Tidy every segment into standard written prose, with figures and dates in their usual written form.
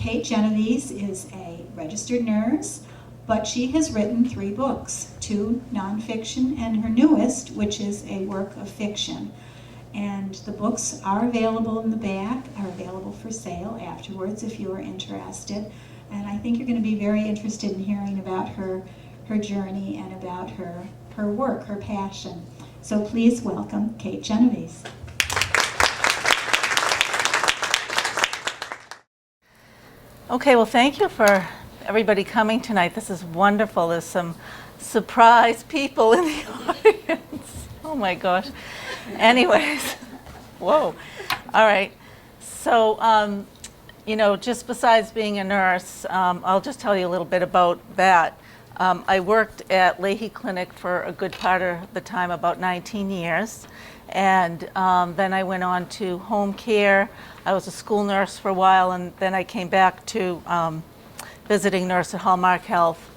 Kate Genovese is a registered nurse, but she has written 3 books, 2 nonfiction and her newest, which is a work of fiction. And the books are available in the back, are available for sale afterwards if you are interested. And I think you're going to be very interested in hearing about her journey and about her work, her passion. So please welcome Kate Genovese. Okay, well, thank you for everybody coming tonight. This is wonderful. There's some surprise people in the audience. Oh my gosh. Anyways, whoa. All right. So, you know, just besides being a nurse, I'll just tell you a little bit about that. I worked at Leahy Clinic for a good part of the time, about 19 years. And then I went on to home care. I was a school nurse for a while, and then I came back to visiting nurse at Hallmark Health.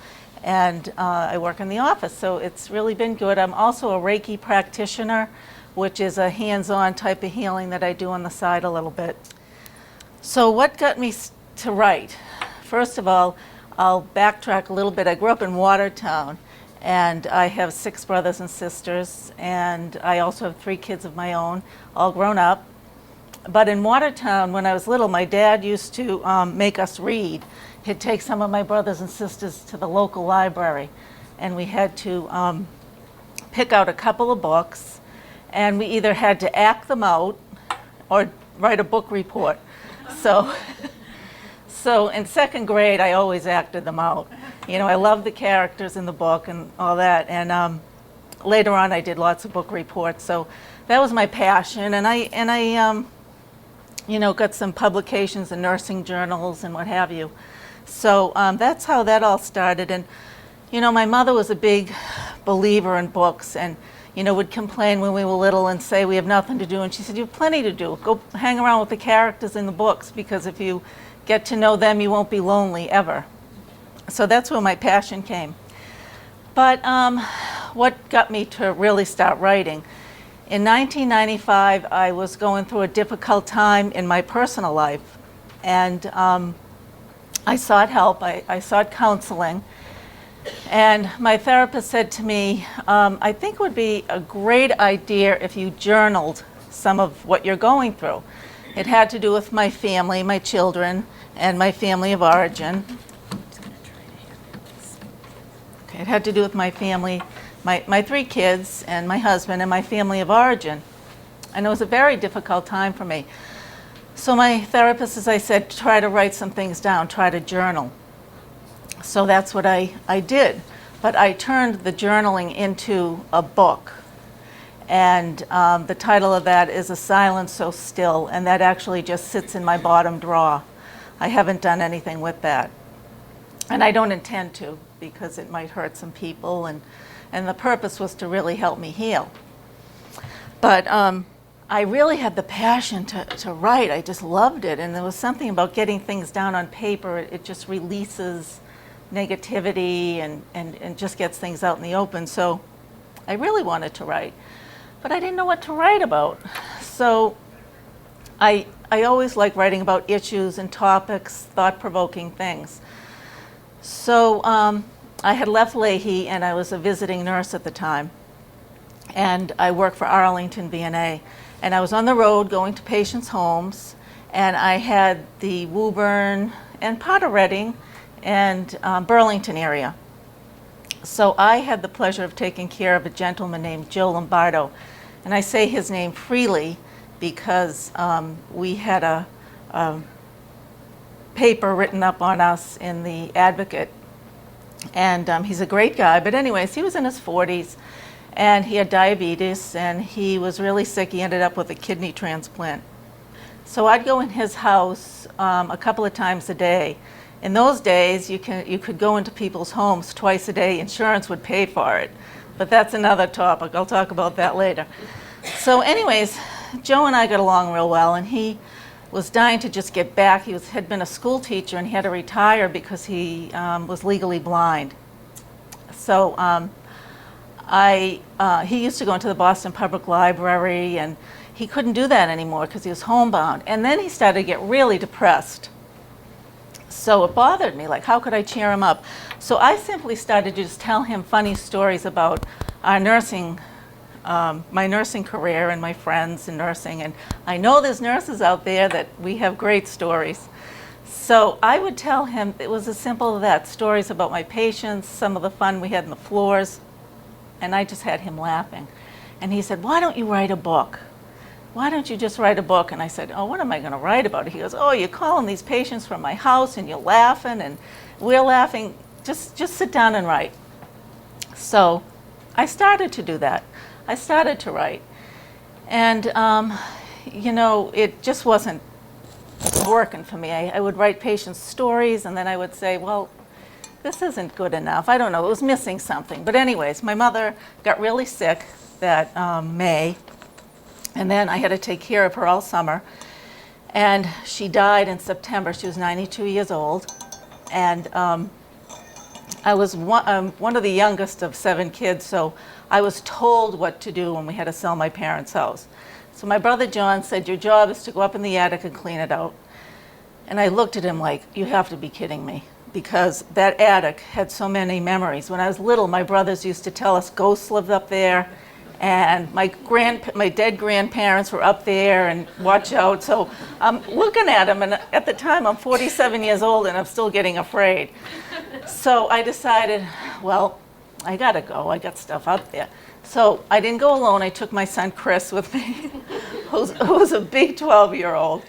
And I work in the office, so it's really been good. I'm also a Reiki practitioner, which is a hands-on type of healing that I do on the side a little bit. So what got me to write? First of all, I'll backtrack a little bit. I grew up in Watertown, and I have 6 brothers and sisters, and I also have 3 kids of my own, all grown up. But in Watertown, when I was little, my dad used to make us read. He'd take some of my brothers and sisters to the local library, and we had to pick out a couple of books, and we either had to act them out or write a book report. So in 2nd grade, I always acted them out. You know, I loved the characters in the book and all that, and later on I did lots of book reports. So that was my passion, and I you know, got some publications in nursing journals and what have you. So that's how that all started. And you know, my mother was a big believer in books, and you know, would complain when we were little and say we have nothing to do, and she said, you have plenty to do. Go hang around with the characters in the books, because if you get to know them, you won't be lonely ever. So that's where my passion came. But what got me to really start writing? In 1995, I was going through a difficult time in my personal life, and I sought help. I sought counseling, and my therapist said to me, I think it would be a great idea if you journaled some of what you're going through. It had to do with my family, my children, and my family of origin. Okay, it had to do with my family, my 3 kids, and my husband, and my family of origin. And it was a very difficult time for me. So my therapist, as I said, try to write some things down, try to journal. So that's what I did. But I turned the journaling into a book. And the title of that is A Silence So Still, and that actually just sits in my bottom drawer. I haven't done anything with that. And I don't intend to, because it might hurt some people, and the purpose was to really help me heal. But I really had the passion to write. I just loved it, and there was something about getting things down on paper. It just releases negativity and just gets things out in the open. So I really wanted to write. But I didn't know what to write about. So I always like writing about issues and topics, thought-provoking things. So I had left Leahy, and I was a visiting nurse at the time. And I worked for Arlington VNA. And I was on the road going to patients' homes, and I had the Woburn and part of Reading and Burlington area. So I had the pleasure of taking care of a gentleman named Joe Lombardo. And I say his name freely because we had a paper written up on us in the Advocate. And he's a great guy. But anyways, he was in his 40s, and he had diabetes, and he was really sick. He ended up with a kidney transplant. So I'd go in his house a couple of times a day. In those days, you could go into people's homes twice a day. Insurance would pay for it. But that's another topic. I'll talk about that later. So anyways, Joe and I got along real well, and he was dying to just get back. He had been a school teacher, and he had to retire because he was legally blind. So he used to go into the Boston Public Library, and he couldn't do that anymore because he was homebound. And then he started to get really depressed. So it bothered me, like how could I cheer him up? So I simply started to just tell him funny stories about our nursing, my nursing career and my friends in nursing. And I know there's nurses out there that we have great stories. So I would tell him, it was as simple as that, stories about my patients, some of the fun we had in the floors, and I just had him laughing. And he said, why don't you write a book? Why don't you just write a book? And I said, oh, what am I going to write about? He goes, oh, you're calling these patients from my house and you're laughing and we're laughing. Just sit down and write. So I started to do that. I started to write. And, you know, it just wasn't working for me. I would write patients' stories and then I would say, well, this isn't good enough. I don't know, it was missing something. But anyways, my mother got really sick that May, and then I had to take care of her all summer. And she died in September. She was 92 years old. And I was one of the youngest of 7 kids, so I was told what to do when we had to sell my parents' house. So my brother John said, your job is to go up in the attic and clean it out. And I looked at him like, you have to be kidding me, because that attic had so many memories. When I was little, my brothers used to tell us ghosts lived up there, and my dead grandparents were up there, and watch out. So I'm looking at him, and at the time I'm 47 years old and I'm still getting afraid. So I decided, well, I gotta go, I got stuff up there. So I didn't go alone, I took my son Chris with me, who's a big 12-year-old.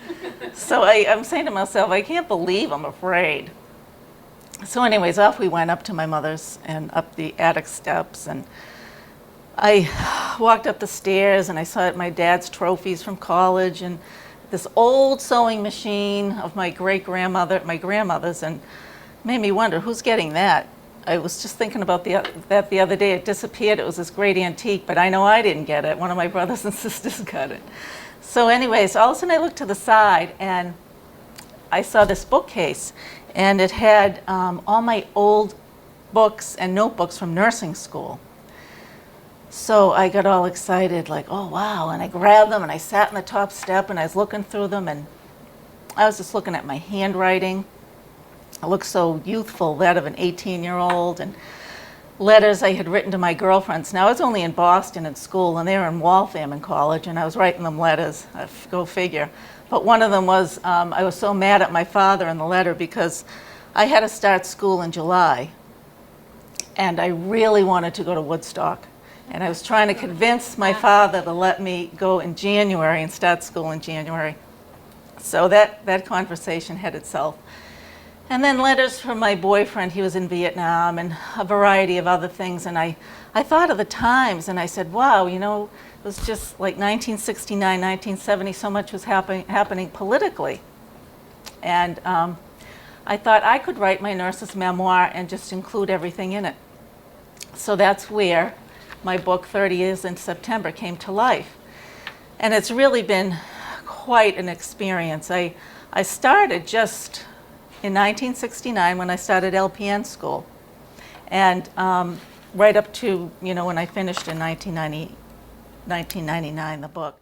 So I'm saying to myself, I can't believe I'm afraid. So anyways, off we went up to my mother's and up the attic steps, and I walked up the stairs and I saw my dad's trophies from college and this old sewing machine of my grandmother's, and made me wonder, who's getting that? I was just thinking about that the other day. It disappeared. It was this great antique, but I know I didn't get it. One of my brothers and sisters got it. So anyways, all of a sudden I looked to the side and I saw this bookcase, and it had all my old books and notebooks from nursing school. So I got all excited, like, oh wow, and I grabbed them and I sat on the top step and I was looking through them, and I was just looking at my handwriting. It looked so youthful, that of an 18-year-old, and letters I had written to my girlfriends. Now I was only in Boston in school and they were in Waltham in college, and I was writing them letters, go figure. But one of them was, I was so mad at my father in the letter because I had to start school in July and I really wanted to go to Woodstock. And I was trying to convince my father to let me go in January and start school in January. So that conversation had itself. And then letters from my boyfriend, he was in Vietnam, and a variety of other things. And I thought of the times and I said, wow, you know, it was just like 1969, 1970, so much was happening politically. And I thought I could write my nurse's memoir and just include everything in it. So that's where my book, 30 Years in September, came to life. And it's really been quite an experience. I started just in 1969 when I started LPN school, and right up to, you know, when I finished in 1999, the book.